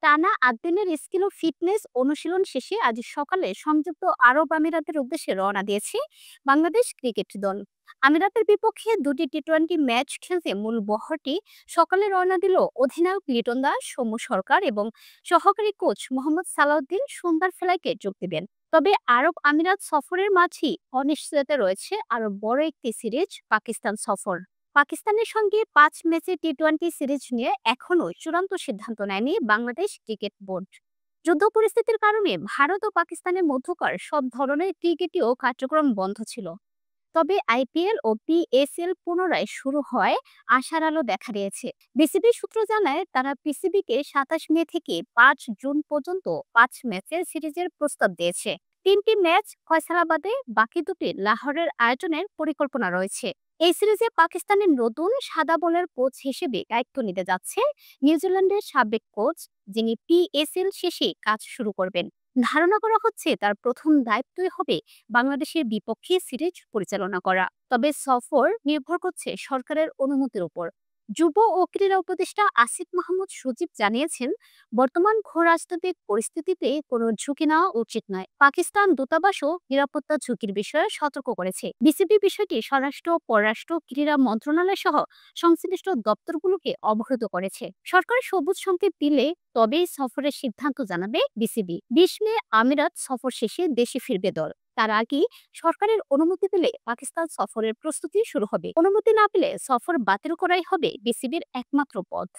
টানা ৮ দিনের স্কিল ও ফিটনেস অনুশীলন শেষে আজ সকালে সংযুক্ত আরব আমিরাতের উদ্দেশ্যে রওনা দিয়েছে বাংলাদেশ ক্রিকেট দল। আমিরাতের বিপক্ষে দুটি টি-টোয়েন্টি ম্যাচ খেলতে মূল বহরটি সকালে রওনা দিল অধিনায়ক লিটন দাস, সৌম্য সরকার এবং সহকারী কোচ মোহাম্মদ সালাউদ্দিন সন্ধ্যার ফ্লাইটে যোগ দেবেন। তবে আরব আমিরাত সফরের মাঝেই অনিশ্চয়তা রয়েছে আরো বড় একটি সিরিজ পাকিস্তান সফর। পাকিস্তানের সঙ্গে ৫ ম্যাচের টি-টোয়েন্টি সিরিজ নিয়ে এখনো চূড়ান্ত সিদ্ধান্ত নেয়নি বাংলাদেশ ক্রিকেট বোর্ড। যুদ্ধ পরিস্থিতির কারণে ভারত ও পাকিস্তানের মধ্যকার সব ধরনের ক্রিকেটীয় কার্যক্রম বন্ধ ছিল। তবে আইপিএল ও পিএসএল পুনরায় শুরু হয় আশার আলো দেখা দিয়েছে। বিসিবি সূত্র জানায় তারা পিসিবিকে ২৭ মে থেকে ৫ জুন পর্যন্ত ৫ ম্যাচের সিরিজের প্রস্তাব দিয়েছে। ৩টি ম্যাচ ফয়সালাবাদে, বাকি দুটি লাহোরের আয়োজনের পরিকল্পনা রয়েছে। এই সিরিজে পাকিস্তানের নতুন সাদা বলের কোচ হিসেবে দায়িত্ব নিতে যাচ্ছে নিউজিল্যান্ডের সাবেক কোচ, যিনি পিএসএল শেষে কাজ শুরু করবেন। ধারণা করা হচ্ছে তার প্রথম দায়িত্বই হবে বাংলাদেশের বিপক্ষে সিরিজ পরিচালনা করা। তবে সফর নির্ভর করছে সরকারের অনুমতির উপর। যুব ও ক্রীড়া উপদেষ্টা আসিফ মাহমুদ সজীব জানিয়েছেন, বর্তমান ঘোর রাজনৈতিক পরিস্থিতিতে কোনো ঝুঁকি নেওয়া উচিত নয়। পাকিস্তান দূতাবাসও নিরাপত্তা ঝুঁকির বিষয়ে সতর্ক করেছে। বিসিবি বিষয়টি স্বরাষ্ট্র, পররাষ্ট্র, ক্রীড়া মন্ত্রণালয় সহ সংশ্লিষ্ট দপ্তরগুলোকে অবহিত করেছে। সরকার সবুজ সংকেত দিলে তবেই সফরের সিদ্ধান্ত জানাবে বিসিবি। ২০ মে আমিরাত সফর শেষে দেশে ফিরবে দল। তার আগে সরকারের অনুমতি পেলে পাকিস্তান সফরের প্রস্তুতি শুরু হবে। অনুমতি না পেলে সফর বাতিল করাই হবে বিসিবির একমাত্র পথ।